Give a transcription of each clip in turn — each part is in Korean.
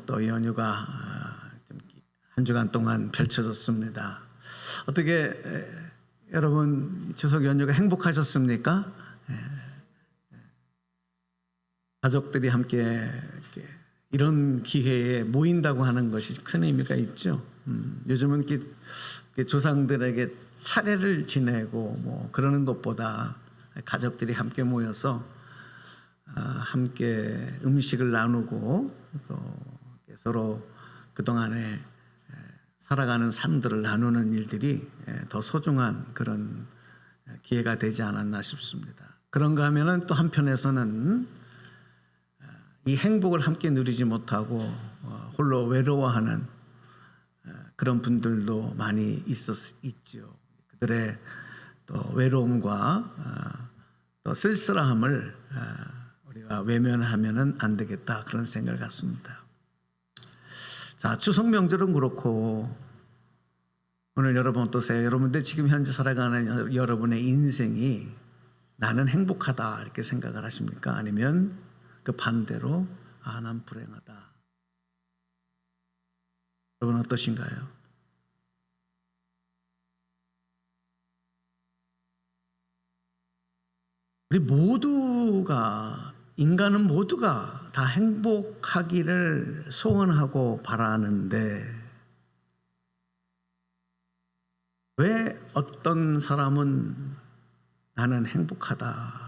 또 연휴가 한 주간 동안 펼쳐졌습니다. 어떻게 여러분 추석 연휴가 행복하셨습니까? 가족들이 함께 이런 기회에 모인다고 하는 것이 큰 의미가 있죠. 요즘은 조상들에게 차례를 지내고 뭐 그러는 것보다 가족들이 함께 모여서 함께 음식을 나누고 또 서로 그동안에 살아가는 삶들을 나누는 일들이 더 소중한 그런 기회가 되지 않았나 싶습니다. 그런가 하면은 또 한편에서는 이 행복을 함께 누리지 못하고 홀로 외로워하는 그런 분들도 많이 있죠. 그들의 또 외로움과 또 쓸쓸함을 우리가 외면하면은 안 되겠다, 그런 생각을 갖습니다. 자, 추석 명절은 그렇고 오늘 여러분 어떠세요? 여러분들 지금 현재 살아가는 여러분의 인생이 나는 행복하다 이렇게 생각을 하십니까? 아니면 그 반대로 난 불행하다. 여러분 어떠신가요? 우리 모두가, 인간은 모두가 다 행복하기를 소원하고 바라는데 왜 어떤 사람은 나는 행복하다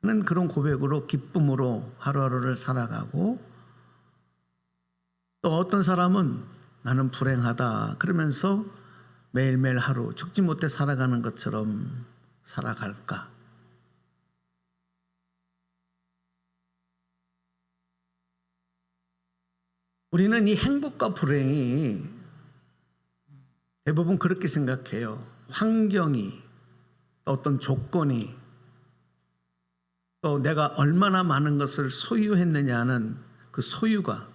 하는 그런 고백으로 기쁨으로 하루하루를 살아가고 또 어떤 사람은 나는 불행하다 그러면서 매일매일 하루 죽지 못해 살아가는 것처럼 살아갈까? 우리는 이 행복과 불행이 대부분 그렇게 생각해요. 환경이, 또 어떤 조건이, 또 내가 얼마나 많은 것을 소유했느냐는 그 소유가,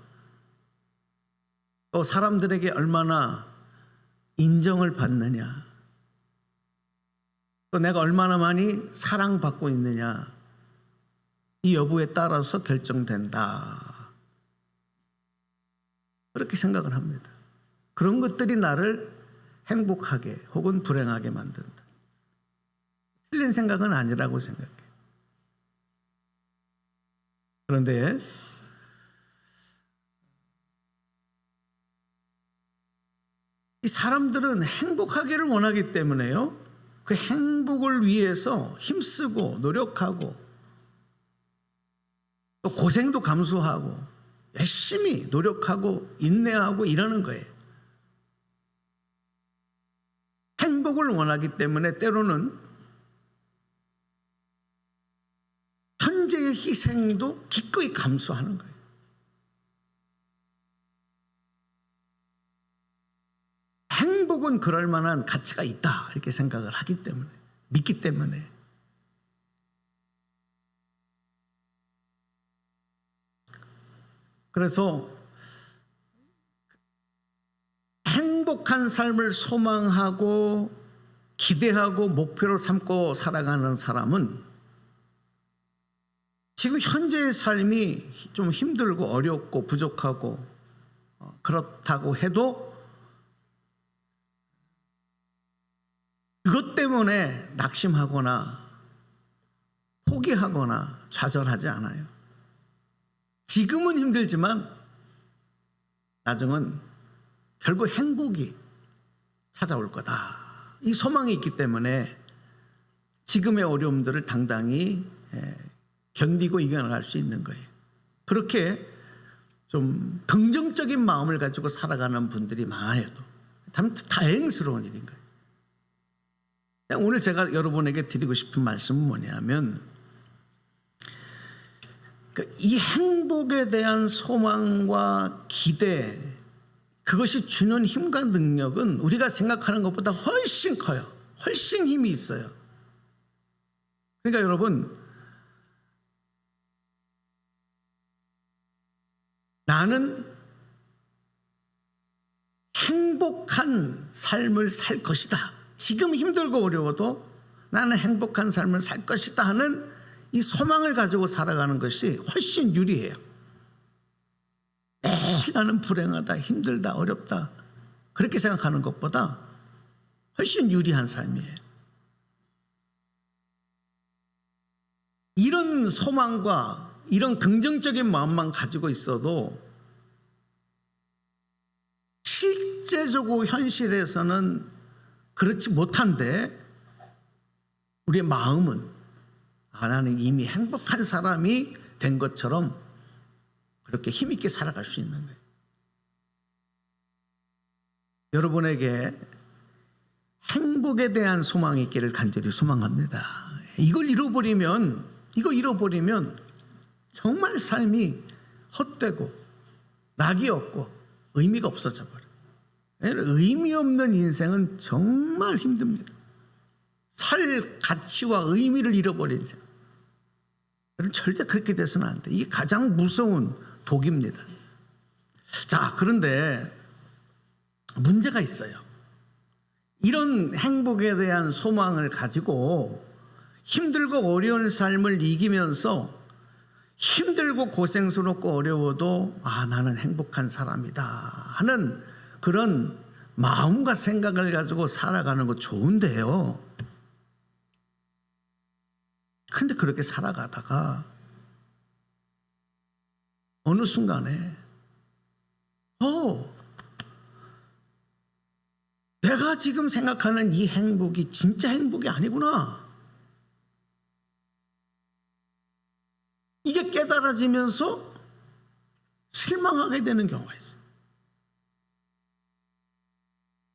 또 사람들에게 얼마나 인정을 받느냐, 또 내가 얼마나 많이 사랑받고 있느냐, 이 여부에 따라서 결정된다. 그렇게 생각을 합니다. 그런 것들이 나를 행복하게 혹은 불행하게 만든다. 틀린 생각은 아니라고 생각해요. 그런데 이 사람들은 행복하기를 원하기 때문에요, 그 행복을 위해서 힘쓰고 노력하고 또 고생도 감수하고 열심히 노력하고 인내하고 이러는 거예요. 행복을 원하기 때문에 때로는 현재의 희생도 기꺼이 감수하는 거예요. 행복은 그럴 만한 가치가 있다 이렇게 생각을 하기 때문에, 믿기 때문에. 그래서 행복한 삶을 소망하고 기대하고 목표로 삼고 살아가는 사람은 지금 현재의 삶이 좀 힘들고 어렵고 부족하고 그렇다고 해도 그것 때문에 낙심하거나 포기하거나 좌절하지 않아요. 지금은 힘들지만 나중은 결국 행복이 찾아올 거다. 이 소망이 있기 때문에 지금의 어려움들을 당당히 견디고 이겨나갈 수 있는 거예요. 그렇게 좀 긍정적인 마음을 가지고 살아가는 분들이 많아요. 참 다행스러운 일인 거예요. 오늘 제가 여러분에게 드리고 싶은 말씀은 뭐냐면, 이 행복에 대한 소망과 기대, 그것이 주는 힘과 능력은 우리가 생각하는 것보다 훨씬 커요. 훨씬 힘이 있어요. 그러니까 여러분, 나는 행복한 삶을 살 것이다. 지금 힘들고 어려워도 나는 행복한 삶을 살 것이다 하는 이 소망을 가지고 살아가는 것이 훨씬 유리해요. 매일 나는 불행하다, 힘들다, 어렵다 그렇게 생각하는 것보다 훨씬 유리한 삶이에요. 이런 소망과 이런 긍정적인 마음만 가지고 있어도 실제적으로 현실에서는 그렇지 못한데 우리의 마음은 나는 이미 행복한 사람이 된 것처럼 그렇게 힘있게 살아갈 수 있는 거예요. 여러분에게 행복에 대한 소망이 있기를 간절히 소망합니다. 이거 잃어버리면 정말 삶이 헛되고 낙이 없고 의미가 없어져 버려요. 의미 없는 인생은 정말 힘듭니다. 살 가치와 의미를 잃어버린 자. 절대 그렇게 돼서는 안 돼. 이게 가장 무서운 독입니다. 자, 그런데 문제가 있어요. 이런 행복에 대한 소망을 가지고 힘들고 어려운 삶을 이기면서 힘들고 고생스럽고 어려워도 나는 행복한 사람이다 하는 그런 마음과 생각을 가지고 살아가는 거 좋은데요. 그런데 그렇게 살아가다가 어느 순간에 내가 지금 생각하는 이 행복이 진짜 행복이 아니구나. 이게 깨달아지면서 실망하게 되는 경우가 있어요.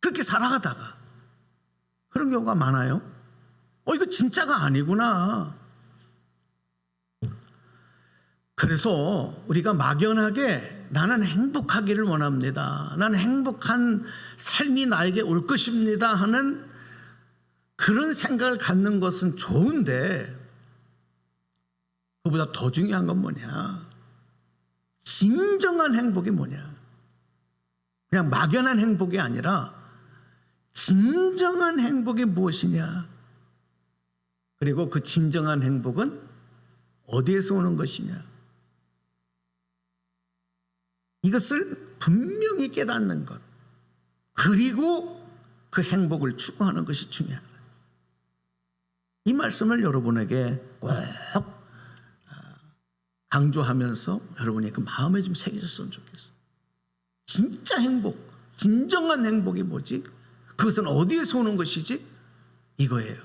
그렇게 살아가다가 그런 경우가 많아요. 이거 진짜가 아니구나. 그래서 우리가 막연하게 나는 행복하기를 원합니다. 나는 행복한 삶이 나에게 올 것입니다 하는 그런 생각을 갖는 것은 좋은데 그보다 더 중요한 건 뭐냐? 진정한 행복이 뭐냐? 그냥 막연한 행복이 아니라 진정한 행복이 무엇이냐? 그리고 그 진정한 행복은 어디에서 오는 것이냐? 이것을 분명히 깨닫는 것, 그리고 그 행복을 추구하는 것이 중요하다. 이 말씀을 여러분에게 꼭 강조하면서 여러분이 그 마음에 좀 새기셨으면 좋겠어요. 진짜 행복, 진정한 행복이 뭐지? 그것은 어디에서 오는 것이지? 이거예요.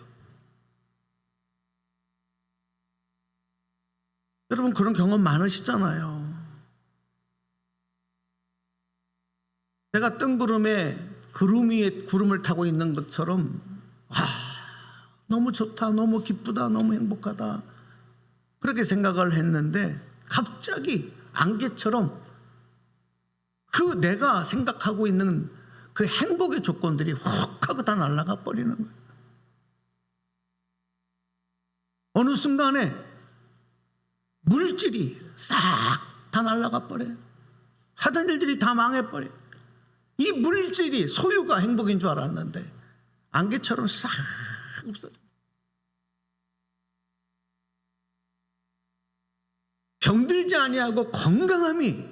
여러분 그런 경험 많으시잖아요. 내가 뜬구름에 구름 위에 구름을 타고 있는 것처럼 너무 좋다, 너무 기쁘다, 너무 행복하다 그렇게 생각을 했는데 갑자기 안개처럼 그 내가 생각하고 있는 그 행복의 조건들이 훅 하고 다 날아가 버리는 거예요. 어느 순간에 물질이 싹 다 날아가 버려요. 하던 일들이 다 망해버려요. 이 물질이 소유가 행복인 줄 알았는데 안개처럼 싹 없어져. 병들지 아니하고 건강함이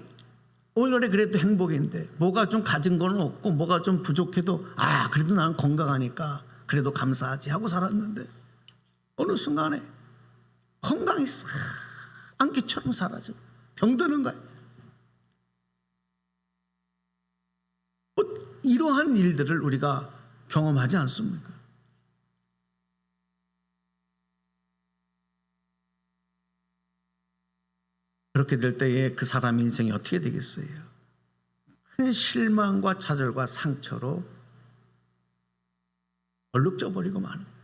오늘의 그래도 행복인데 뭐가 좀 가진 건 없고 뭐가 좀 부족해도 그래도 나는 건강하니까 그래도 감사하지 하고 살았는데 어느 순간에 건강이 싹 안개처럼 사라져 병드는 거예요. 이러한 일들을 우리가 경험하지 않습니까? 그렇게 될 때에 그 사람 인생이 어떻게 되겠어요? 큰 실망과 좌절과 상처로 얼룩져 버리고 마는 거예요.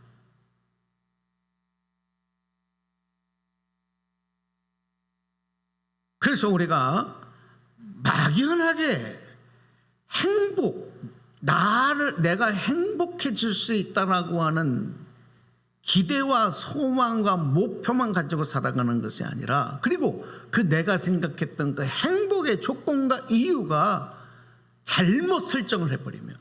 그래서 우리가 막연하게 내가 행복해질 수 있다라고 하는 기대와 소망과 목표만 가지고 살아가는 것이 아니라 그리고 그 내가 생각했던 그 행복의 조건과 이유가 잘못 설정을 해버리면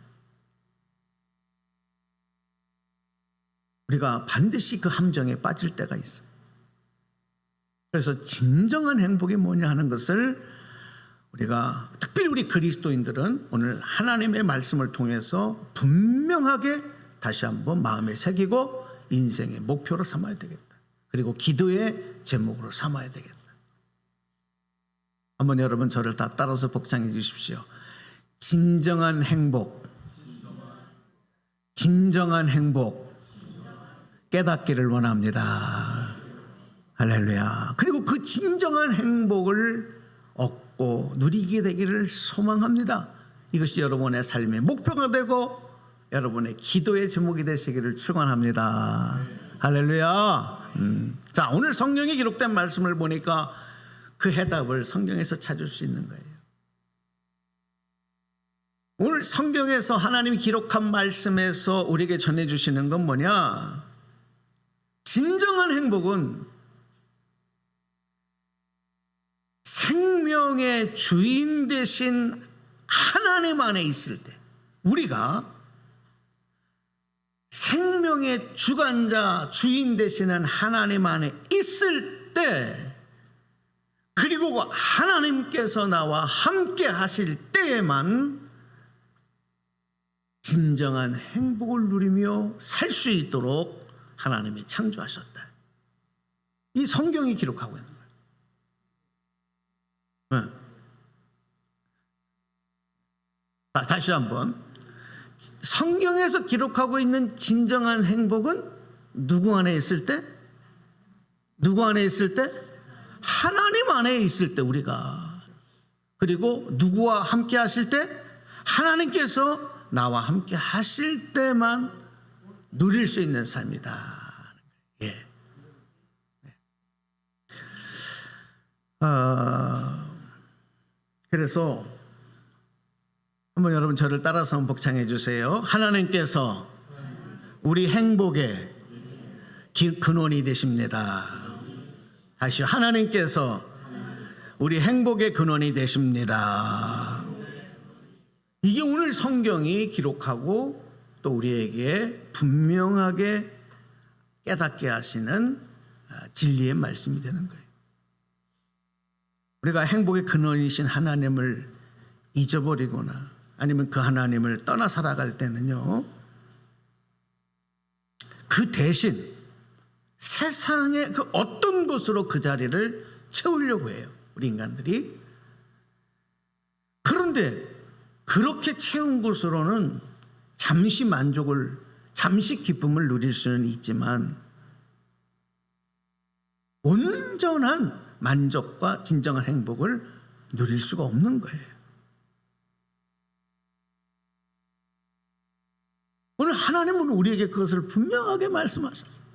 우리가 반드시 그 함정에 빠질 때가 있어요. 그래서 진정한 행복이 뭐냐 하는 것을 우리가 특별히 우리 그리스도인들은 오늘 하나님의 말씀을 통해서 분명하게 다시 한번 마음에 새기고 인생의 목표로 삼아야 되겠다. 그리고 기도의 제목으로 삼아야 되겠다. 한번 여러분 저를 다 따라서 복창해 주십시오. 진정한 행복, 진정한 행복 깨닫기를 원합니다. 할렐루야. 그리고 그 진정한 행복을 얻고 누리게 되기를 소망합니다. 이것이 여러분의 삶의 목표가 되고 여러분의 기도의 제목이 되시기를 축원합니다. 할렐루야. 자, 오늘 성경에 기록된 말씀을 보니까 그 해답을 성경에서 찾을 수 있는 거예요. 오늘 성경에서 하나님이 기록한 말씀에서 우리에게 전해주시는 건 뭐냐? 진정한 행복은 생명의 주인 되신 하나님 안에 있을 때, 우리가 생명의 주관자, 주인 되시는 하나님 안에 있을 때, 그리고 하나님께서 나와 함께 하실 때에만 진정한 행복을 누리며 살 수 있도록 하나님이 창조하셨다. 이 성경이 기록하고 있는 거예요. 다시 한번, 성경에서 기록하고 있는 진정한 행복은 누구 안에 있을 때? 누구 안에 있을 때? 하나님 안에 있을 때 우리가. 그리고 누구와 함께 하실 때? 하나님께서 나와 함께 하실 때만 누릴 수 있는 삶이다. 예. 그래서 한번 여러분 저를 따라서 한번 복창해 주세요. 하나님께서 우리 행복의 근원이 되십니다. 다시, 하나님께서 우리 행복의 근원이 되십니다. 이게 오늘 성경이 기록하고 또 우리에게 분명하게 깨닫게 하시는 진리의 말씀이 되는 거예요. 우리가 행복의 근원이신 하나님을 잊어버리거나 아니면 그 하나님을 떠나 살아갈 때는요, 그 대신 세상의 그 어떤 곳으로 그 자리를 채우려고 해요, 우리 인간들이. 그런데 그렇게 채운 곳으로는 잠시 만족을, 잠시 기쁨을 누릴 수는 있지만 온전한 만족과 진정한 행복을 누릴 수가 없는 거예요. 오늘 하나님은 우리에게 그것을 분명하게 말씀하셨어요.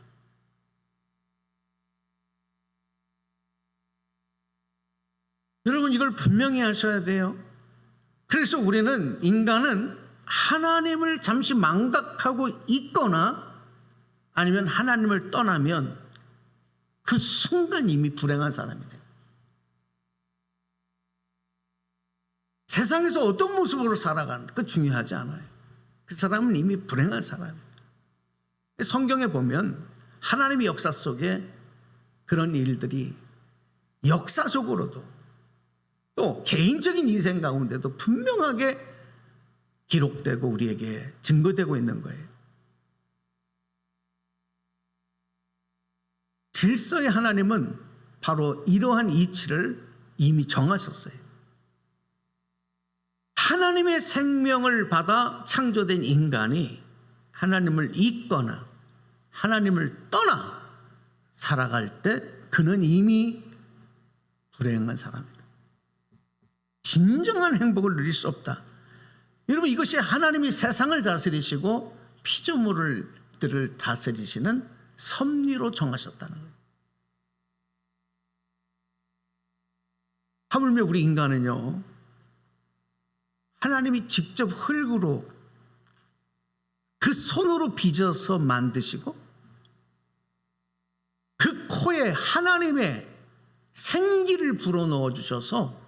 여러분, 이걸 분명히 하셔야 돼요. 그래서 우리는, 인간은 하나님을 잠시 망각하고 있거나 아니면 하나님을 떠나면 그 순간 이미 불행한 사람이 돼요. 세상에서 어떤 모습으로 살아가는가 그거 중요하지 않아요. 그 사람은 이미 불행한 사람이에요. 성경에 보면 하나님의 역사 속에 그런 일들이 역사적으로도 또 개인적인 인생 가운데도 분명하게 기록되고 우리에게 증거되고 있는 거예요. 질서의 하나님은 바로 이러한 이치를 이미 정하셨어요. 하나님의 생명을 받아 창조된 인간이 하나님을 잊거나 하나님을 떠나 살아갈 때 그는 이미 불행한 사람이다. 진정한 행복을 누릴 수 없다. 여러분, 이것이 하나님이 세상을 다스리시고 피조물들을 다스리시는 섭리로 정하셨다는 거예요. 하물며 우리 인간은요, 하나님이 직접 흙으로 그 손으로 빚어서 만드시고 그 코에 하나님의 생기를 불어넣어 주셔서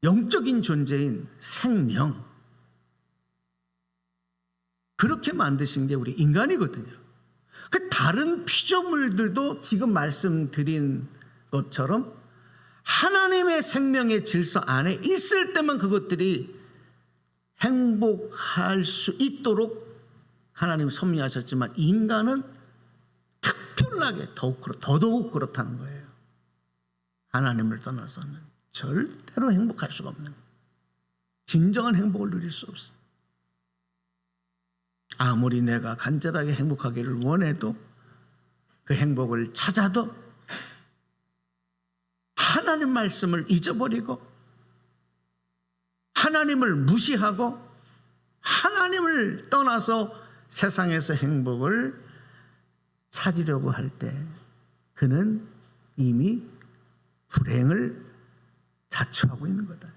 영적인 존재인 생명, 그렇게 만드신 게 우리 인간이거든요. 그 다른 피조물들도 지금 말씀드린 것처럼 하나님의 생명의 질서 안에 있을 때만 그것들이 행복할 수 있도록 하나님 섭리하셨지만 인간은 특별하게 더더욱 그렇다는 거예요. 하나님을 떠나서는 절대로 행복할 수가 없는 거예요. 진정한 행복을 누릴 수 없어요. 아무리 내가 간절하게 행복하기를 원해도 그 행복을 찾아도 하나님 말씀을 잊어버리고 하나님을 무시하고 하나님을 떠나서 세상에서 행복을 찾으려고 할 때 그는 이미 불행을 자초하고 있는 거다.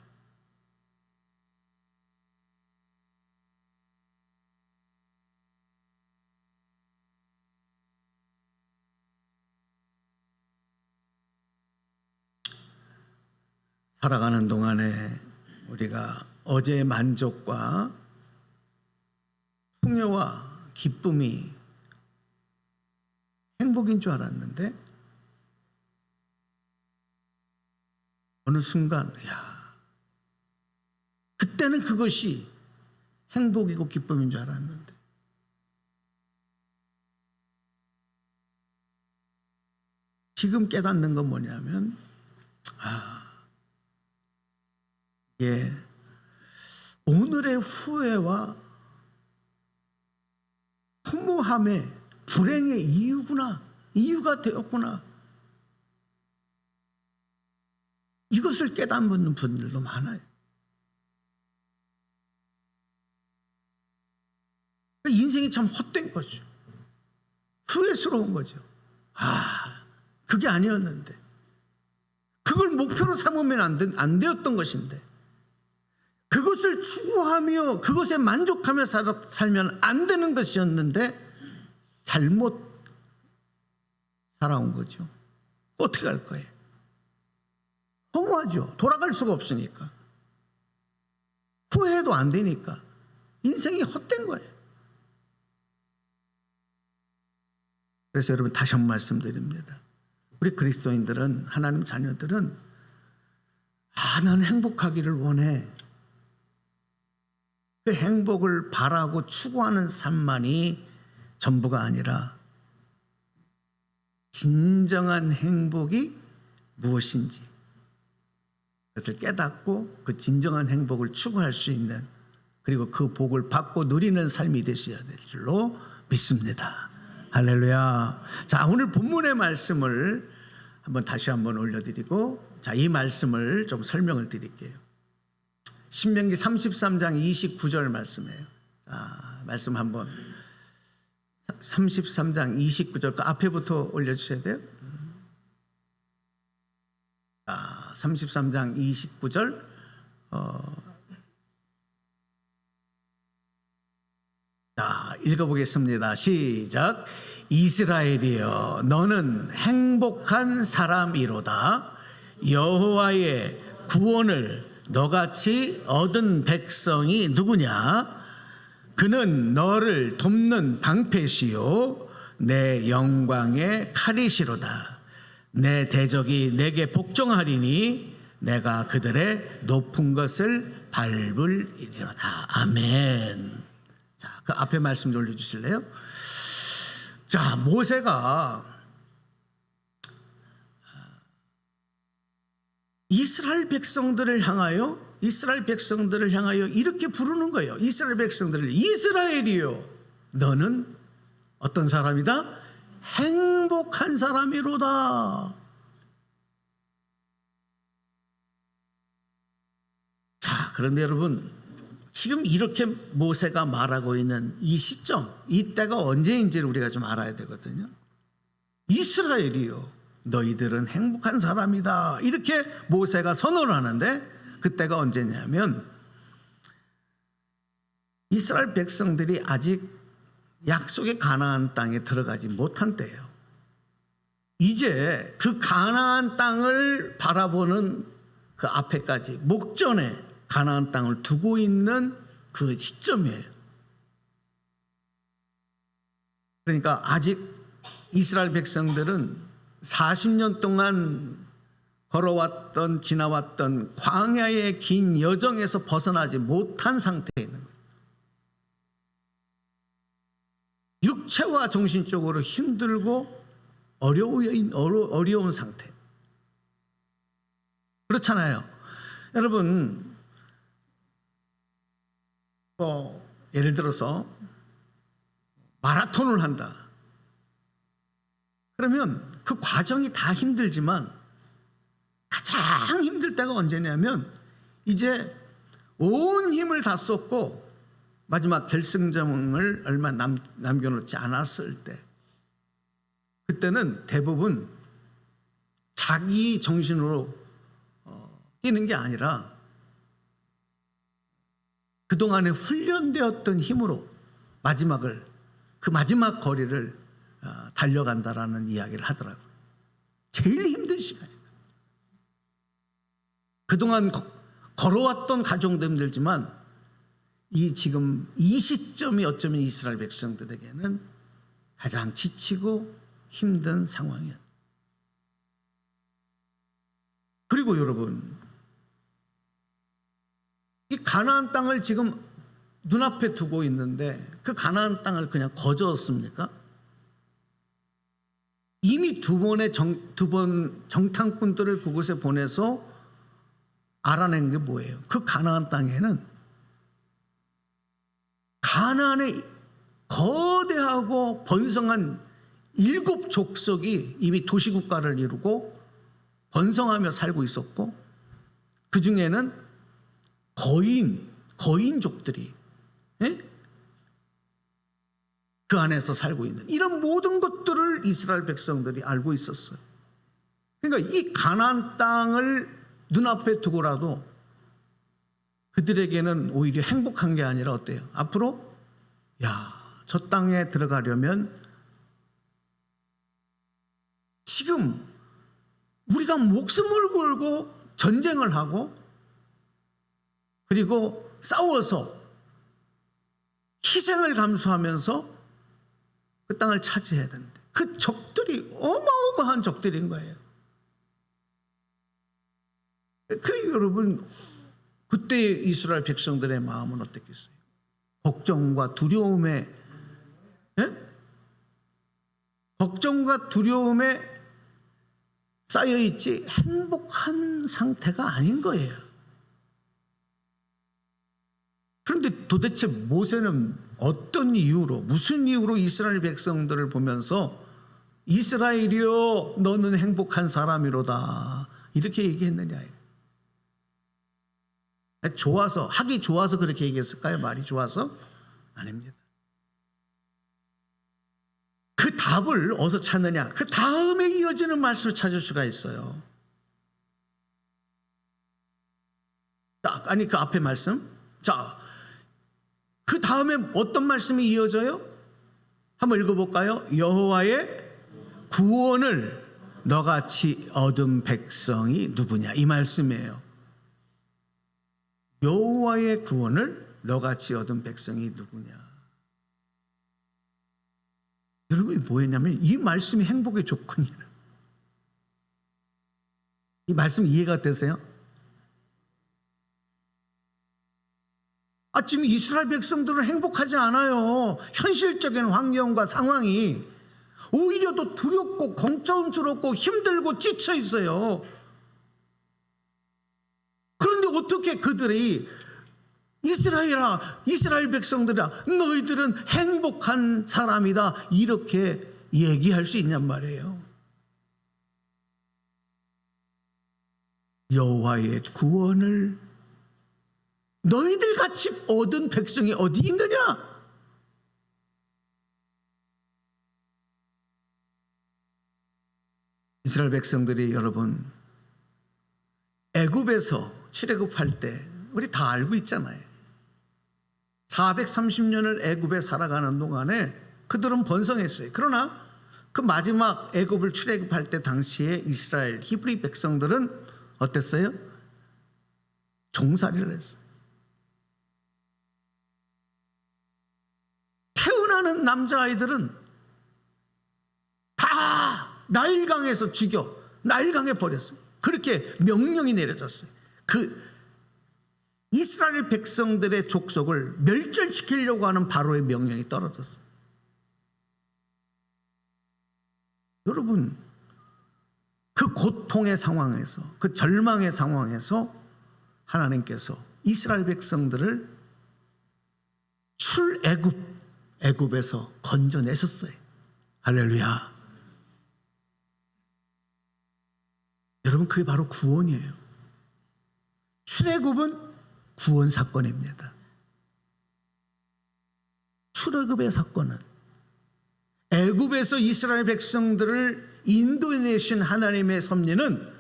살아가는 동안에 우리가 어제의 만족과 풍요와 기쁨이 행복인 줄 알았는데 어느 순간 그때는 그것이 행복이고 기쁨인 줄 알았는데 지금 깨닫는 건 뭐냐면 예, 오늘의 후회와 허무함의 불행의 이유가 되었구나. 이것을 깨닫는 분들도 많아요. 인생이 참 헛된 거죠. 후회스러운 거죠. 그게 아니었는데 그걸 목표로 삼으면 안 되었던 것인데 그것을 추구하며 그것에 만족하며 살면 안 되는 것이었는데 잘못 살아온 거죠. 어떻게 할 거예요? 허무하죠. 돌아갈 수가 없으니까. 후회해도 안 되니까. 인생이 헛된 거예요. 그래서 여러분 다시 한번 말씀드립니다. 우리 그리스도인들은 하나님 자녀들은 나는 행복하기를 원해. 그 행복을 바라고 추구하는 삶만이 전부가 아니라 진정한 행복이 무엇인지 그것을 깨닫고 그 진정한 행복을 추구할 수 있는 그리고 그 복을 받고 누리는 삶이 되셔야 될 줄로 믿습니다. 할렐루야. 자, 오늘 본문의 말씀을 다시 한번 올려드리고 이 말씀을 좀 설명을 드릴게요. 신명기 33장 29절 말씀이에요. 자, 말씀 한번 33장 29절 그 앞에부터 올려주셔야 돼요. 자, 33장 29절 자, 읽어보겠습니다. 시작. 이스라엘이여 너는 행복한 사람이로다. 여호와의 구원을 너같이 얻은 백성이 누구냐? 그는 너를 돕는 방패시요 내 영광의 칼이시로다. 내 대적이 내게 복종하리니 내가 그들의 높은 것을 밟으리로다. 아멘. 자, 그 앞에 말씀 좀 올려주실래요? 자, 모세가 이스라엘 백성들을 향하여 이렇게 부르는 거예요. 이스라엘 백성들을 이스라엘이요 너는 어떤 사람이다? 행복한 사람이로다. 자, 그런데 여러분 지금 이렇게 모세가 말하고 있는 이 시점, 이때가 언제인지를 우리가 좀 알아야 되거든요. 이스라엘이요 너희들은 행복한 사람이다 이렇게 모세가 선언을 하는데 그때가 언제냐면 이스라엘 백성들이 아직 약속의 가나안 땅에 들어가지 못한 때예요. 이제 그 가나안 땅을 바라보는 그 앞에까지 목전에 가나안 땅을 두고 있는 그 시점이에요. 그러니까 아직 이스라엘 백성들은 40년 동안 걸어왔던 지나왔던 광야의 긴 여정에서 벗어나지 못한 상태에 있는 거예요. 육체와 정신적으로 힘들고 어려운 상태. 그렇잖아요. 여러분, 예를 들어서 마라톤을 한다. 그러면 그 과정이 다 힘들지만 가장 힘들 때가 언제냐면 이제 온 힘을 다 쏟고 마지막 결승점을 얼마 남겨놓지 않았을 때, 그때는 대부분 자기 정신으로 뛰는 게 아니라 그동안에 훈련되었던 힘으로 그 마지막 거리를 달려간다라는 이야기를 하더라고요. 제일 힘든 시간이에요. 그동안 걸어왔던 가정도 힘들지만 지금 이 시점이 어쩌면 이스라엘 백성들에게는 가장 지치고 힘든 상황이에요. 그리고 여러분, 이 가나안 땅을 지금 눈앞에 두고 있는데 그 가나안 땅을 그냥 거저었습니까? 이미 두 번 정탐꾼들을 그곳에 보내서 알아낸 게 뭐예요? 그 가나안 땅에는 가나안의 거대하고 번성한 7 족속이 이미 도시국가를 이루고 번성하며 살고 있었고, 그 중에는 거인족들이 그 안에서 살고 있는, 이런 모든 것들을 이스라엘 백성들이 알고 있었어요. 그러니까 이 가나안 땅을 눈앞에 두고라도 그들에게는 오히려 행복한 게 아니라 어때요? 앞으로 저 땅에 들어가려면 지금 우리가 목숨을 걸고 전쟁을 하고 그리고 싸워서 희생을 감수하면서 그 땅을 차지해야 되는데, 그 적들이 어마어마한 적들인 거예요. 그러니까 여러분, 그때 이스라엘 백성들의 마음은 어땠겠어요? 걱정과 두려움에 쌓여있지 행복한 상태가 아닌 거예요. 그런데 도대체 모세는 어떤 이유로, 무슨 이유로 이스라엘 백성들을 보면서 이스라엘이여 너는 행복한 사람이로다 이렇게 얘기했느냐. 하기 좋아서 그렇게 얘기했을까요? 말이 좋아서? 아닙니다. 그 답을 어디서 찾느냐? 그 다음에 이어지는 말씀을 찾을 수가 있어요. 아니, 그 앞에 말씀. 자, 그 다음에 어떤 말씀이 이어져요? 한번 읽어볼까요? 여호와의 구원을 너같이 얻은 백성이 누구냐? 이 말씀이에요. 여호와의 구원을 너같이 얻은 백성이 누구냐? 여러분이 뭐였냐면 이 말씀이 행복의 조건이에요. 이 말씀 이해가 되세요? 지금 이스라엘 백성들은 행복하지 않아요. 현실적인 환경과 상황이 오히려 더 두렵고 걱정스럽고 힘들고 지쳐 있어요. 그런데 어떻게 그들이 이스라엘 백성들아 너희들은 행복한 사람이다 이렇게 얘기할 수 있냔 말이에요. 여호와의 구원을 너희들 같이 얻은 백성이 어디 있느냐? 이스라엘 백성들이 여러분 애굽에서 출애굽할 때 우리 다 알고 있잖아요. 430년을 애굽에 살아가는 동안에 그들은 번성했어요. 그러나 그 마지막 애굽을 출애굽할 때 당시에 이스라엘 히브리 백성들은 어땠어요? 종살이를 했어요. 태어나는 남자아이들은 다 나일강에서 나일강에 버렸어요. 그렇게 명령이 내려졌어요. 그 이스라엘 백성들의 족속을 멸절시키려고 하는 바로의 명령이 떨어졌어요. 여러분, 그 고통의 상황에서, 그 절망의 상황에서 하나님께서 이스라엘 백성들을 애굽에서 건져내셨어요. 할렐루야. 여러분, 그게 바로 구원이에요. 출애굽은 구원 사건입니다. 출애굽의 사건은 애굽에서 이스라엘 백성들을 인도해내신 하나님의 섭리는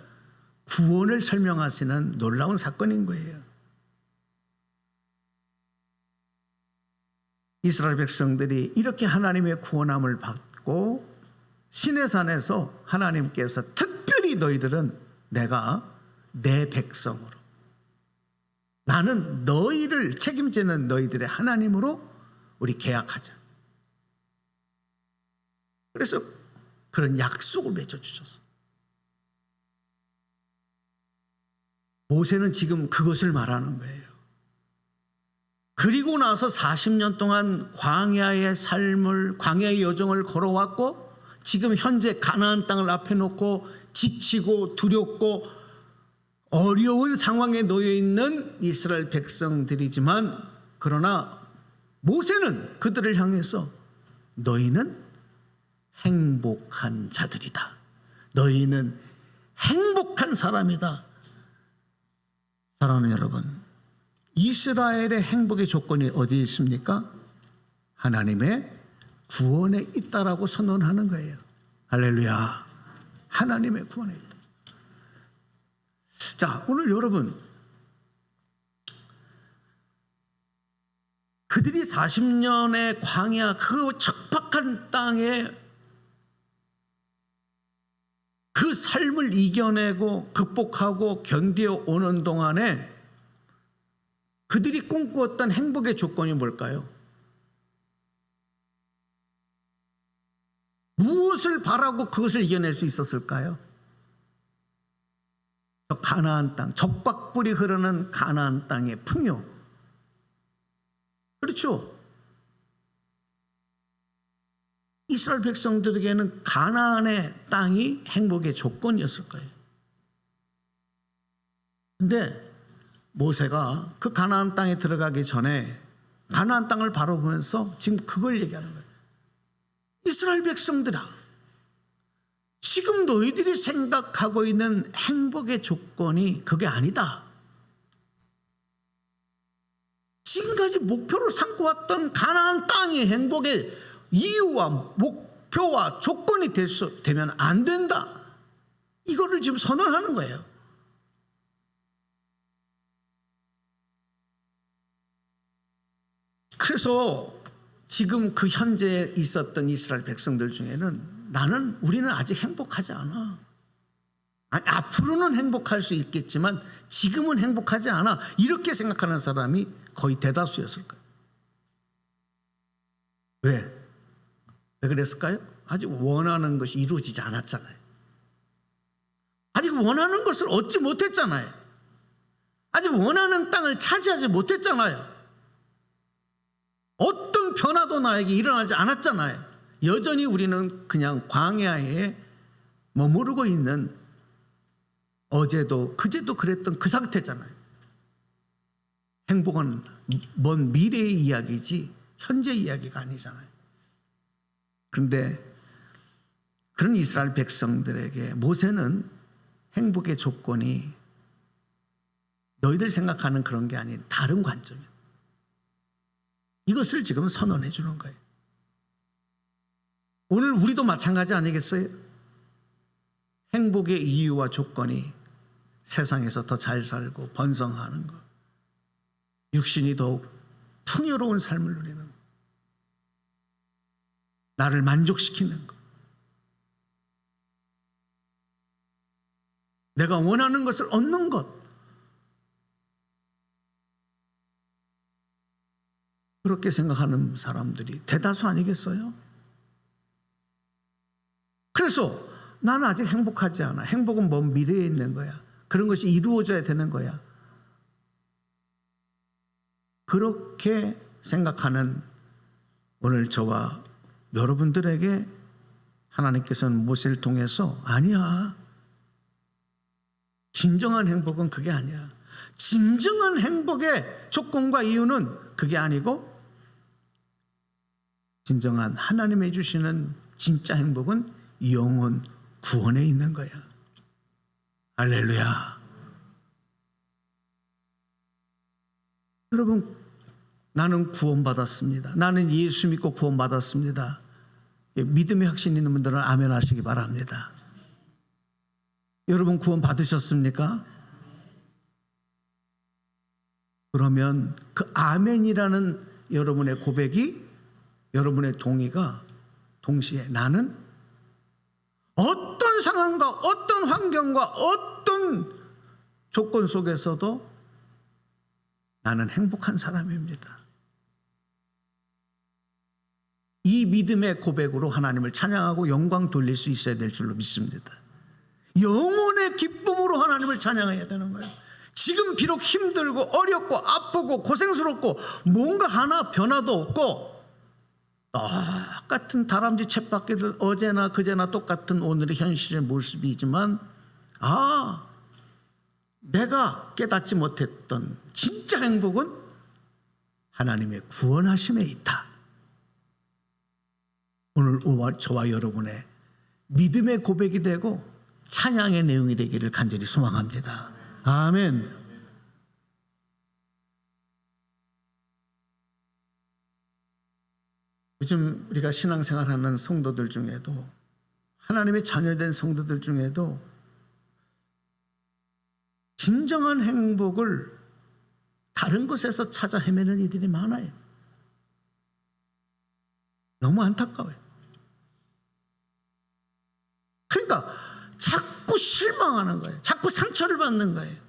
구원을 설명하시는 놀라운 사건인 거예요. 이스라엘 백성들이 이렇게 하나님의 구원함을 받고 시내산에서 하나님께서 특별히 너희들은 내가 내 백성으로, 나는 너희를 책임지는 너희들의 하나님으로 우리 계약하자. 그래서 그런 약속을 맺어주셨어. 모세는 지금 그것을 말하는 거예요. 그리고 나서 40년 동안 광야의 삶을, 광야의 여정을 걸어왔고, 지금 현재 가나안 땅을 앞에 놓고 지치고 두렵고 어려운 상황에 놓여 있는 이스라엘 백성들이지만, 그러나 모세는 그들을 향해서 너희는 행복한 자들이다. 너희는 행복한 사람이다. 사랑하는 여러분, 이스라엘의 행복의 조건이 어디에 있습니까? 하나님의 구원에 있다라고 선언하는 거예요. 할렐루야. 하나님의 구원에 있다. 자, 오늘 여러분, 그들이 40년의 광야 그 척박한 땅에 그 삶을 이겨내고 극복하고 견디어 오는 동안에 그들이 꿈꾸었던 행복의 조건이 뭘까요? 무엇을 바라고 그것을 이겨낼 수 있었을까요? 가나안 땅, 적박불이 흐르는 가나안 땅의 풍요. 그렇죠? 이스라엘 백성들에게는 가나안의 땅이 행복의 조건이었을 거예요. 근데 모세가 그 가나안 땅에 들어가기 전에 가나안 땅을 바라보면서 지금 그걸 얘기하는 거예요. 이스라엘 백성들아, 지금 너희들이 생각하고 있는 행복의 조건이 그게 아니다. 지금까지 목표로 삼고 왔던 가나안 땅이 행복의 이유와 목표와 조건이 되면 안 된다. 이거를 지금 선언하는 거예요. 그래서 지금 그 현재에 있었던 이스라엘 백성들 중에는 우리는 아직 행복하지 않아. 아니, 앞으로는 행복할 수 있겠지만 지금은 행복하지 않아. 이렇게 생각하는 사람이 거의 대다수였을 거예요. 왜 그랬을까요? 아직 원하는 것이 이루어지지 않았잖아요. 아직 원하는 것을 얻지 못했잖아요. 아직 원하는 땅을 차지하지 못했잖아요. 어떤 변화도 나에게 일어나지 않았잖아요. 여전히 우리는 그냥 광야에 머무르고 있는, 어제도 그제도 그랬던 그 상태잖아요. 행복은 먼 미래의 이야기지 현재 이야기가 아니잖아요. 그런데 그런 이스라엘 백성들에게 모세는 행복의 조건이 너희들 생각하는 그런 게 아닌 다른 관점이에요. 이것을 지금 선언해 주는 거예요. 오늘 우리도 마찬가지 아니겠어요? 행복의 이유와 조건이 세상에서 더 잘 살고 번성하는 것, 육신이 더욱 풍요로운 삶을 누리는 것, 나를 만족시키는 것, 내가 원하는 것을 얻는 것, 그렇게 생각하는 사람들이 대다수 아니겠어요? 그래서 나는 아직 행복하지 않아. 행복은 먼 미래에 있는 거야. 그런 것이 이루어져야 되는 거야. 그렇게 생각하는 오늘 저와 여러분들에게 하나님께서는 모세를 통해서 아니야. 진정한 행복은 그게 아니야. 진정한 행복의 조건과 이유는 그게 아니고 진정한 하나님이 주시는 진짜 행복은 영혼 구원에 있는 거야. 할렐루야. 여러분, 나는 구원받았습니다. 나는 예수 믿고 구원받았습니다. 믿음의 확신 있는 분들은 아멘 하시기 바랍니다. 여러분 구원 받으셨습니까? 그러면 그 아멘이라는 여러분의 고백이, 여러분의 동의가 동시에 나는 어떤 상황과 어떤 환경과 어떤 조건 속에서도 나는 행복한 사람입니다. 이 믿음의 고백으로 하나님을 찬양하고 영광 돌릴 수 있어야 될 줄로 믿습니다. 영혼의 기쁨으로 하나님을 찬양해야 되는 거예요. 지금 비록 힘들고 어렵고 아프고 고생스럽고 뭔가 하나 변화도 없고 똑같은 다람쥐 쳇바퀴들 어제나 그제나 똑같은 오늘의 현실의 모습이지만 내가 깨닫지 못했던 진짜 행복은 하나님의 구원하심에 있다. 오늘 저와 여러분의 믿음의 고백이 되고 찬양의 내용이 되기를 간절히 소망합니다. 아멘. 요즘 우리가 신앙생활하는 성도들 중에도 하나님의 자녀된 성도들 중에도 진정한 행복을 다른 곳에서 찾아 헤매는 이들이 많아요. 너무 안타까워요. 그러니까 자꾸 실망하는 거예요. 자꾸 상처를 받는 거예요.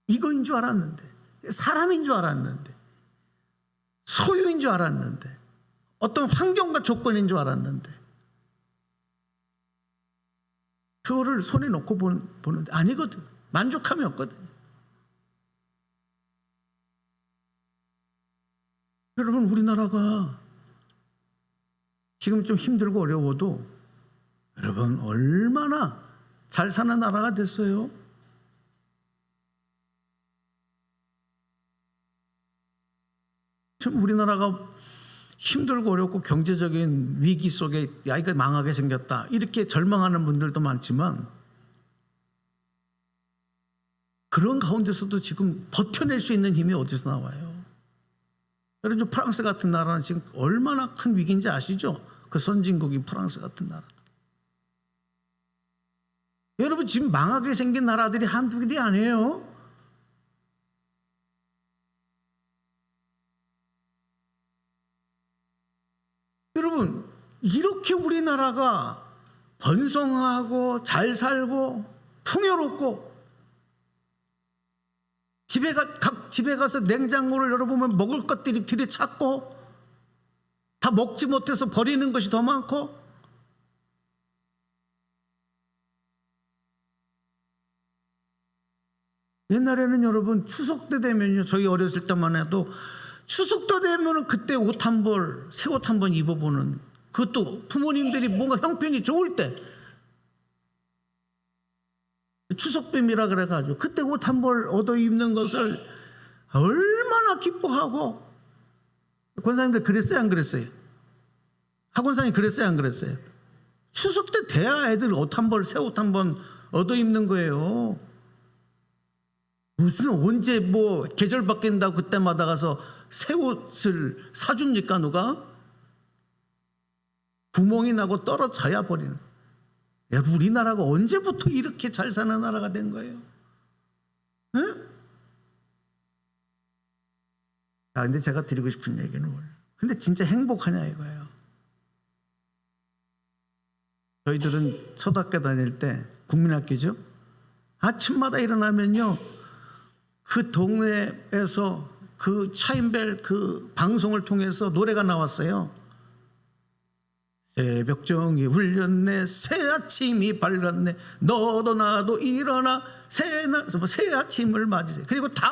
이거인 줄 알았는데, 사람인 줄 알았는데, 소유인 줄 알았는데, 어떤 환경과 조건인 줄 알았는데, 그거를 손에 놓고 보는데 아니거든. 만족함이 없거든. 여러분, 우리나라가 지금 좀 힘들고 어려워도 여러분 얼마나 잘 사는 나라가 됐어요. 지금 우리나라가 힘들고 어렵고 경제적인 위기 속에 야 이거 망하게 생겼다 이렇게 절망하는 분들도 많지만 그런 가운데서도 지금 버텨낼 수 있는 힘이 어디서 나와요? 여러분 프랑스 같은 나라는 지금 얼마나 큰 위기인지 아시죠? 그 선진국인 프랑스 같은 나라. 여러분 지금 망하게 생긴 나라들이 한두 개이 아니에요. 여러분 이렇게 우리나라가 번성하고 잘 살고 풍요롭고 각 집에 가서 냉장고를 열어보면 먹을 것들이 들이찼고 다 먹지 못해서 버리는 것이 더 많고 옛날에는 여러분 추석 때 되면요 저희 어렸을 때만 해도 추석 때 되면은 그때 옷 한 벌, 새 옷 한 번 입어보는 그것도 부모님들이 뭔가 형편이 좋을 때 추석뱀이라 그래가지고 그때 옷 한 벌 얻어 입는 것을 얼마나 기뻐하고 권사님들 그랬어요 안 그랬어요? 학원사님 그랬어요 안 그랬어요? 추석 때 돼야 애들 옷 한 벌, 새 옷 한 번 얻어 입는 거예요. 무슨 언제 뭐 계절 바뀐다고 그때마다 가서 새 옷을 사줍니까 누가? 구멍이 나고 떨어져야 버리는. 우리나라가 언제부터 이렇게 잘 사는 나라가 된 거예요? 응? 근데 제가 드리고 싶은 얘기는 뭐예요? 근데 진짜 행복하냐 이거예요. 저희들은 초등학교 다닐 때 국민학교죠. 아침마다 일어나면요 그 동네에서 그 차인벨 그 방송을 통해서 노래가 나왔어요. 새벽정이 울렸네, 새 아침이 밝았네, 너도 나도 일어나 새 아침을 맞이세. 그리고 다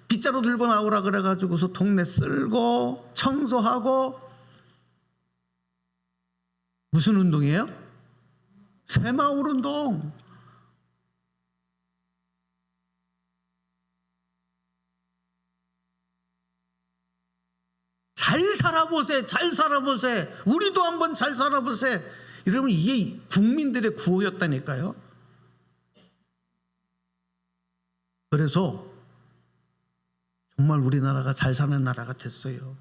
빗자루 들고 나오라 그래가지고서 동네 쓸고 청소하고. 무슨 운동이에요? 새마을 운동. 잘 살아보세, 잘 살아보세. 우리도 한번 잘 살아보세. 여러분, 이게 국민들의 구호였다니까요. 그래서 정말 우리나라가 잘 사는 나라가 됐어요.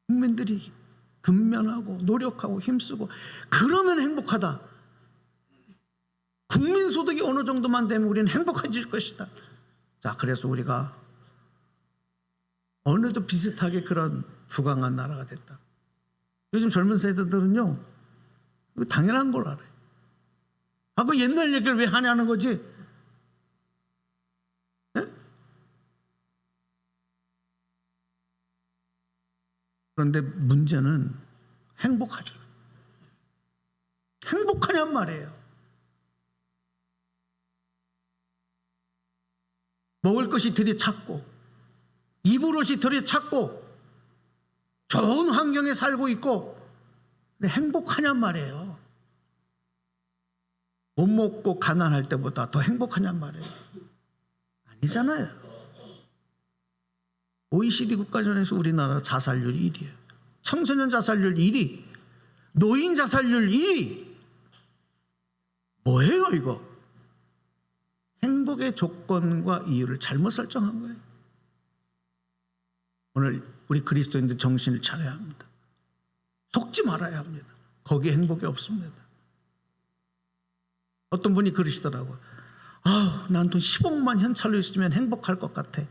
국민들이 근면하고 노력하고 힘쓰고 그러면 행복하다. 국민 소득이 어느 정도만 되면 우리는 행복해질 것이다. 자, 그래서 우리가 어느도 비슷하게 그런 부강한 나라가 됐다. 요즘 젊은 세대들은요, 당연한 걸 알아요. 아, 그 옛날 얘기를 왜 하냐는 거지. 네? 그런데 문제는 행복하죠. 행복하냔 말이에요. 먹을 것이 들이찼고, 입을 옷이 들이찼고, 좋은 환경에 살고 있고, 근데 행복하냔 말이에요. 못 먹고 가난할 때보다 더 행복하냔 말이에요. 아니잖아요. OECD 국가 중에서 우리나라 자살률 1위예요. 청소년 자살률 1위, 노인 자살률 1위. 뭐예요 이거? 행복의 조건과 이유를 잘못 설정한 거예요. 오늘 우리 그리스도인들 정신을 차려야 합니다. 속지 말아야 합니다. 거기에 행복이 없습니다. 어떤 분이 그러시더라고요. 난 돈 10억만 현찰로 있으면 행복할 것 같아.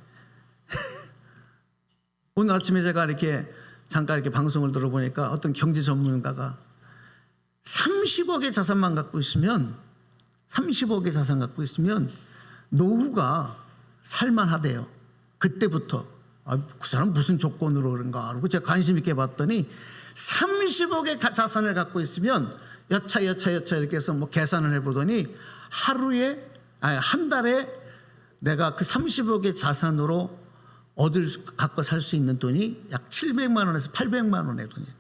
오늘 아침에 제가 이렇게 잠깐 이렇게 방송을 들어보니까 어떤 경제 전문가가 30억의 자산만 갖고 있으면, 30억의 자산 갖고 있으면 노후가 살만하대요. 그때부터. 그 사람 무슨 조건으로 그런가 하고 제가 관심 있게 봤더니 30억의 자산을 갖고 있으면 여차 이렇게 해서 뭐 계산을 해보더니 한 달에 내가 그 30억의 자산으로 갖고 살 수 있는 돈이 약 700만 원에서 800만 원의 돈이에요.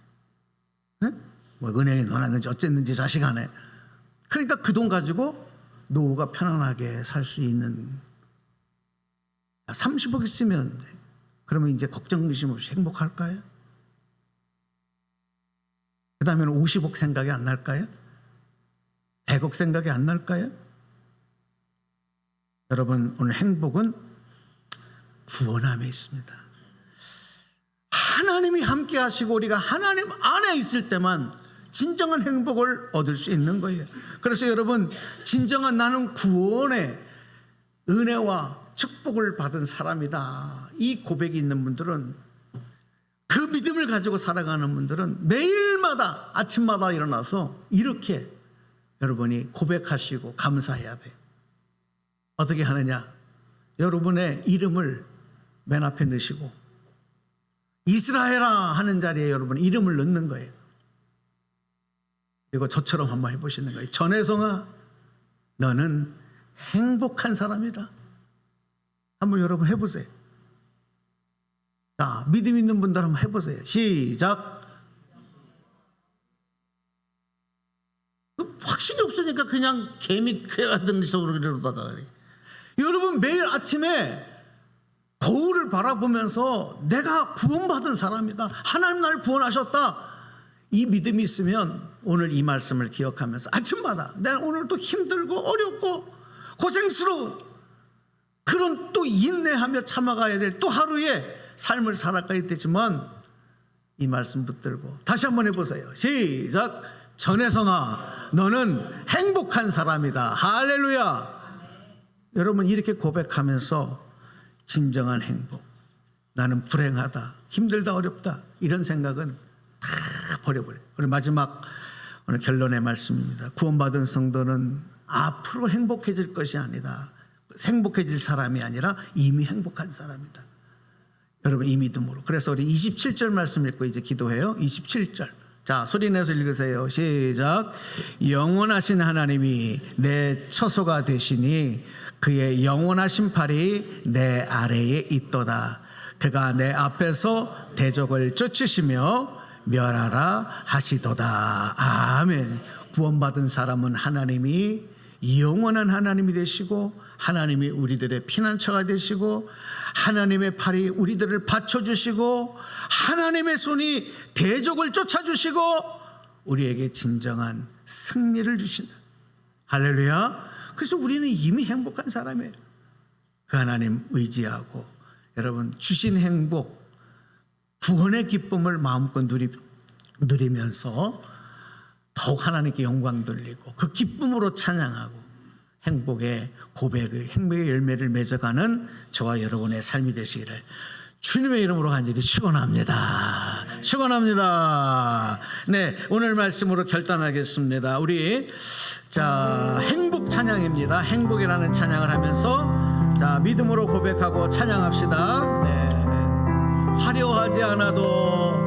네? 뭐 은행에 넣어놨는지 어쨌는지 자식간에. 그러니까 그 돈 가지고 노후가 편안하게 살 수 있는. 30억 있으면 그러면 이제 걱정 의심 없이 행복할까요? 그 다음에는 50억 생각이 안 날까요? 100억 생각이 안 날까요? 여러분, 오늘 행복은 구원함에 있습니다. 하나님이 함께 하시고 우리가 하나님 안에 있을 때만 진정한 행복을 얻을 수 있는 거예요. 그래서 여러분, 진정한 나는 구원의 은혜와 축복을 받은 사람이다, 이 고백이 있는 분들은, 그 믿음을 가지고 살아가는 분들은 매일마다 아침마다 일어나서 이렇게 여러분이 고백하시고 감사해야 돼요. 어떻게 하느냐? 여러분의 이름을 맨 앞에 넣으시고 이스라엘아 하는 자리에 여러분 이름을 넣는 거예요. 그리고 저처럼 한번 해보시는 거예요. 전혜성아, 너는 행복한 사람이다. 한번 여러분 해보세요. 자, 믿음 있는 분들 한번 해보세요. 시작. 확신이 없으니까 그냥 개미 쾌하던 식으로 이러다가 여러분 매일 아침에 거울을 바라보면서 내가 구원받은 사람이다, 하나님 나를 구원하셨다, 이 믿음이 있으면 오늘 이 말씀을 기억하면서 아침마다 내가 오늘도 힘들고 어렵고 고생스러운 그런 또 인내하며 참아가야 될 또 하루의 삶을 살아가야 되지만 이 말씀 붙들고 다시 한번 해보세요. 시작. 전혜성아, 너는 행복한 사람이다. 할렐루야. 여러분 이렇게 고백하면서 진정한 행복, 나는 불행하다, 힘들다, 어렵다, 이런 생각은 다 버려버려요. 그리고 마지막 오늘 결론의 말씀입니다. 구원받은 성도는 앞으로 행복해질 것이 아니다, 행복해질 사람이 아니라 이미 행복한 사람이다. 여러분 이 믿음으로. 그래서 우리 27절 말씀 읽고 이제 기도해요. 27절 자, 소리내서 읽으세요. 시작. 영원하신 하나님이 내 처소가 되시니 그의 영원하신 팔이 내 아래에 있도다. 그가 내 앞에서 대적을 쫓으시며 멸하라 하시도다. 아멘. 구원받은 사람은 하나님이 영원한 하나님이 되시고, 하나님이 우리들의 피난처가 되시고, 하나님의 팔이 우리들을 받쳐주시고, 하나님의 손이 대적을 쫓아주시고, 우리에게 진정한 승리를 주신다. 할렐루야. 그래서 우리는 이미 행복한 사람이에요. 그 하나님 의지하고, 여러분 주신 행복, 구원의 기쁨을 마음껏 누리면서 더욱 하나님께 영광 돌리고 그 기쁨으로 찬양하고 행복의 고백을, 행복의 열매를 맺어가는 저와 여러분의 삶이 되시기를 주님의 이름으로 간절히 축원합니다. 축원합니다. 네, 오늘 말씀으로 결단하겠습니다. 우리 행복 찬양입니다. 행복이라는 찬양을 하면서 믿음으로 고백하고 찬양합시다. 네. 화려하지 않아도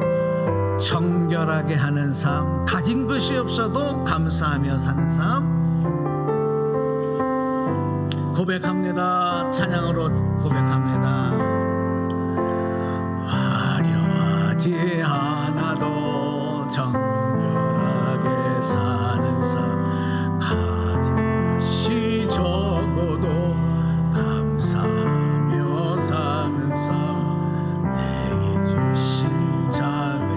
정결하게 하는 삶, 가진 것이 없어도 감사하며 사는 삶 고백합니다. 찬양으로 고백합니다. 화려하지 않아도 정결하게 사는 삶, 가진 것이 적어도 감사하며 사는 삶, 내게 주신 작은 일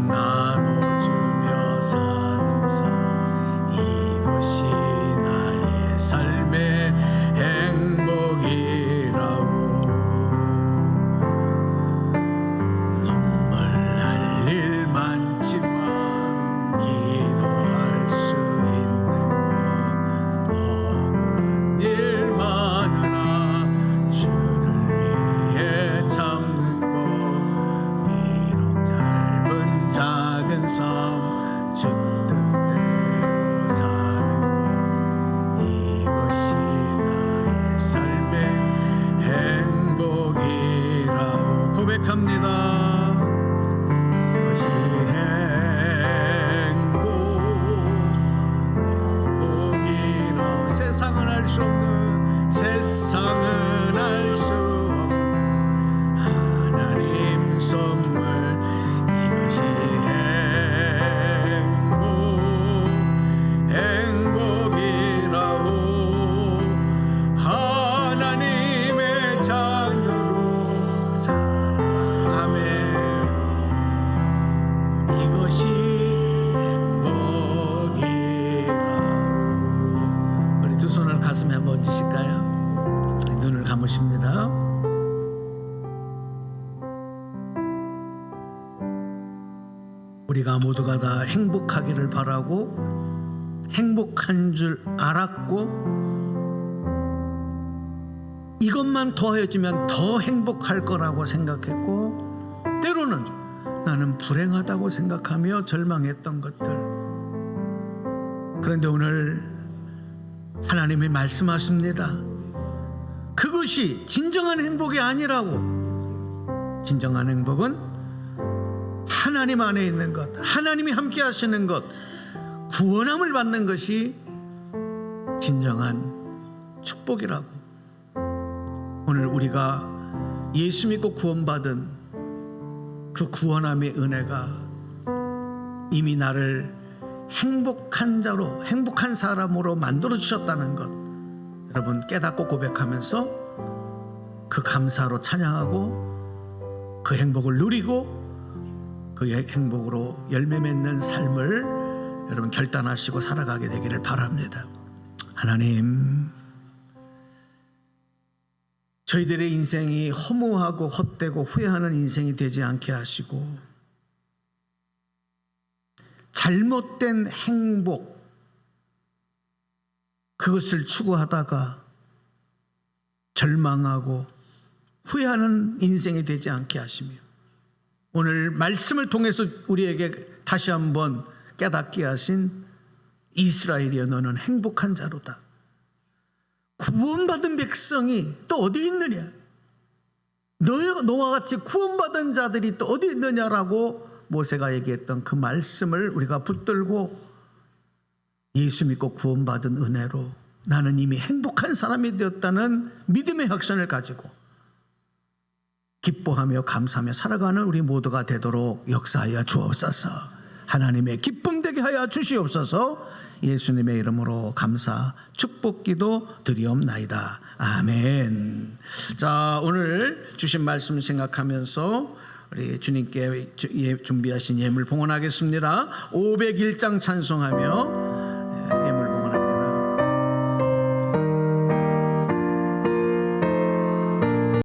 나눠주며 사는 삶, 이것이 나의 삶의 행복이라고. 눈물 날 일 많지만 기도할 수 있는 것, 억울한 일 많으나 주를 위해 참는 것, 비록 짧은 작은 삶 주 뜻대로 사는 것, 이것이 나의 삶의 행복이라고 고백합니다. 이것이 행복이라고. 세상은 알 수 없는, 세상은 알 수 없는 하나님 선물, 이것이 행복이라고. 하나님의 자녀로 살아. 아멘. 이것이 행복이라고. 우리 두 손을 가슴에 한번 얹으실까요? 눈을 감으십니다. 우리가 모두가 다 행복하기를 바라고 행복한 줄 알았고 이것만 더해지면 더 행복할 거라고 생각했고, 때로는 나는 불행하다고 생각하며 절망했던 것들. 그런데 오늘 하나님이 말씀하십니다. 그것이 진정한 행복이 아니라고. 진정한 행복은 하나님 안에 있는 것, 하나님이 함께 하시는 것, 구원함을 받는 것이 진정한 축복이라고. 오늘 우리가 예수 믿고 구원받은 그 구원함의 은혜가 이미 나를 행복한 자로, 행복한 사람으로 만들어 주셨다는 것, 여러분 깨닫고 고백하면서 그 감사로 찬양하고 그 행복을 누리고 그 행복으로 열매 맺는 삶을 여러분 결단하시고 살아가게 되기를 바랍니다. 하나님, 저희들의 인생이 허무하고 헛되고 후회하는 인생이 되지 않게 하시고, 잘못된 행복, 그것을 추구하다가 절망하고 후회하는 인생이 되지 않게 하시며, 오늘 말씀을 통해서 우리에게 다시 한번 깨닫게 하신 이스라엘이여, 너는 행복한 자로다. 구원받은 백성이 또 어디 있느냐, 너와 같이 구원받은 자들이 또 어디 있느냐라고 모세가 얘기했던 그 말씀을 우리가 붙들고 예수 믿고 구원받은 은혜로 나는 이미 행복한 사람이 되었다는 믿음의 확신을 가지고 기뻐하며 감사하며 살아가는 우리 모두가 되도록 역사하여 주옵소서. 하나님의 기쁨 되게 하여 주시옵소서. 예수님의 이름으로 감사 축복기도 드리옵나이다. 아멘. 자, 오늘 주신 말씀 생각하면서 우리 주님께 준비하신 예물 봉헌하겠습니다. 501장 찬송하며